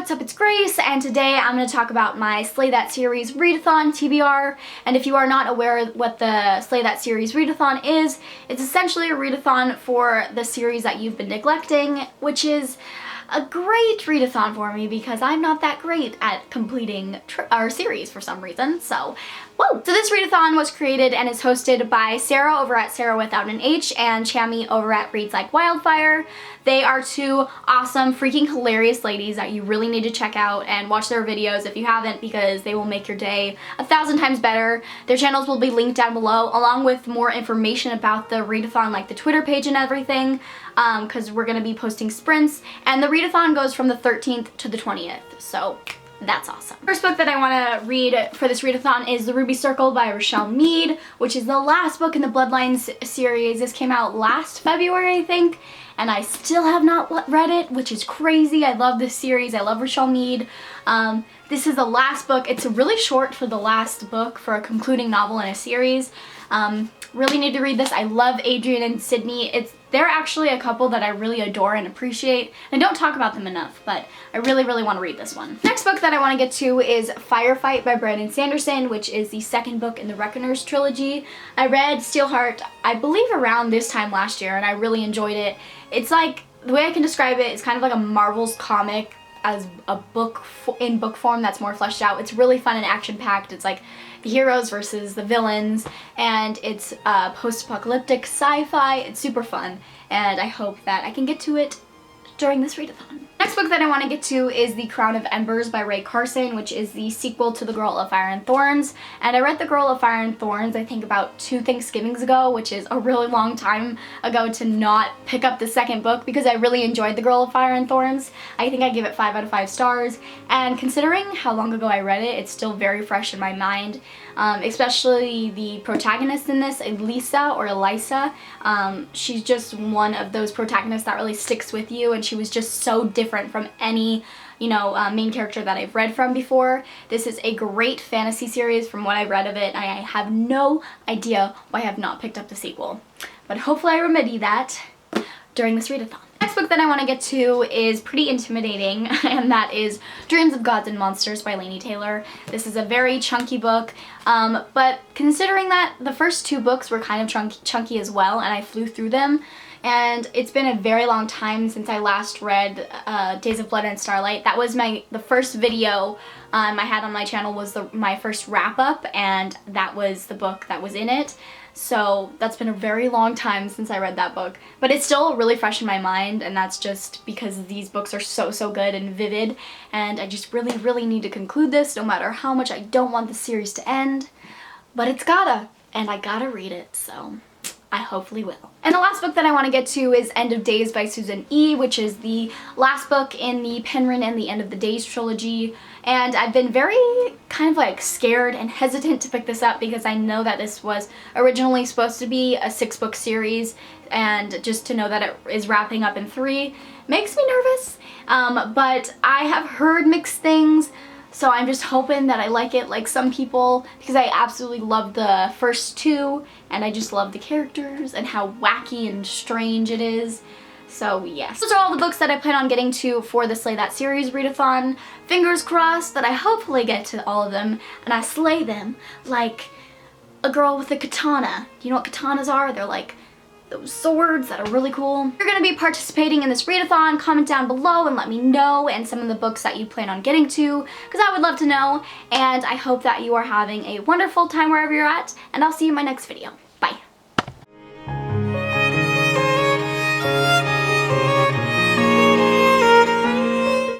what's up? It's Grace, and today I'm going to talk about my Slay That Series Readathon TBR. And if you are not aware what the Slay That Series Readathon is, it's essentially a readathon for the series that you've been neglecting, which is a great readathon for me because I'm not that great at completing our series for some reason, so whoa! So this readathon was created and is hosted by Sarah over at Sarah Without an H and Chammy over at Reads Like Wildfire. They are two awesome, freaking hilarious ladies that you really need to check out and watch their videos if you haven't, because they will make your day 1,000 times better. Their channels will be linked down below, along with more information about the readathon, like the Twitter page and everything, because we're going to be posting sprints, and the readathon goes from the 13th to the 20th, so that's awesome. First book that I want to read for this readathon is The Ruby Circle by Rochelle Mead, which is the last book in the Bloodlines series. This came out last February, I think, and I still have not read it, which is crazy. I love this series. I love Rochelle Mead. This is the last book. It's really short for the last book for a concluding novel in a series. Really need to read this. I love Adrian and Sydney. They're actually a couple that I really adore and appreciate. I don't talk about them enough, but I really want to read this one. Next book that I want to get to is Firefight by Brandon Sanderson, which is the second book in the Reckoners trilogy. I read Steelheart, I believe, around this time last year, and I really enjoyed it. It's like, the way I can describe it, it's kind of like a Marvel's comic as a book in book form that's more fleshed out. It's really fun and action-packed. It's like the heroes versus the villains, and it's post-apocalyptic sci-fi. It's super fun, and I hope that I can get to it during this readathon. Next book that I want to get to is The Crown of Embers by Ray Carson, which is the sequel to The Girl of Fire and Thorns. And I read The Girl of Fire and Thorns, I think, about 2 Thanksgivings ago, which is a really long time ago to not pick up the second book because I really enjoyed The Girl of Fire and Thorns. I think I give it 5 out of 5 stars, and considering how long ago I read it, it's still very fresh in my mind. Especially the protagonist in this, Elisa. She's just one of those protagonists that really sticks with you, and she was just so different from any, main character that I've read from before. This is a great fantasy series from what I've read of it. I have no idea why I have not picked up the sequel, but hopefully I remedy that during this readathon. Next book that I want to get to is pretty intimidating, and that is Dreams of Gods and Monsters by Laini Taylor. This is a very chunky book, but considering that the first 2 books were kind of chunky as well, and I flew through them, and it's been a very long time since I last read Days of Blood and Starlight. That was the first video I had on my channel, was my first wrap-up, and that was the book that was in it. So that's been a very long time since I read that book, but it's still really fresh in my mind, and that's just because these books are so good and vivid, and I just really need to conclude this no matter how much I don't want the series to end, but it's gotta, and I gotta read it, so I hopefully will. And the last book that I want to get to is End of Days by Susan E., which is the last book in the Penryn and the End of the Days trilogy. And I've been very kind of like scared and hesitant to pick this up because I know that this was originally supposed to be a 6-book series, and just to know that it is wrapping up in 3 makes me nervous. But I have heard mixed things, so I'm just hoping that I like it like some people, because I absolutely love the first 2, and I just love the characters and how wacky and strange it is. So yes, those are all the books that I plan on getting to for the Slay That Series readathon. Fingers crossed that I hopefully get to all of them and I slay them like a girl with a katana. Do you know what katanas are? They're like those swords that are really cool. If you're going to be participating in this readathon, comment down below and let me know, and some of the books that you plan on getting to, because I would love to know. And I hope that you are having a wonderful time wherever you're at, and I'll see you in my next video. Bye.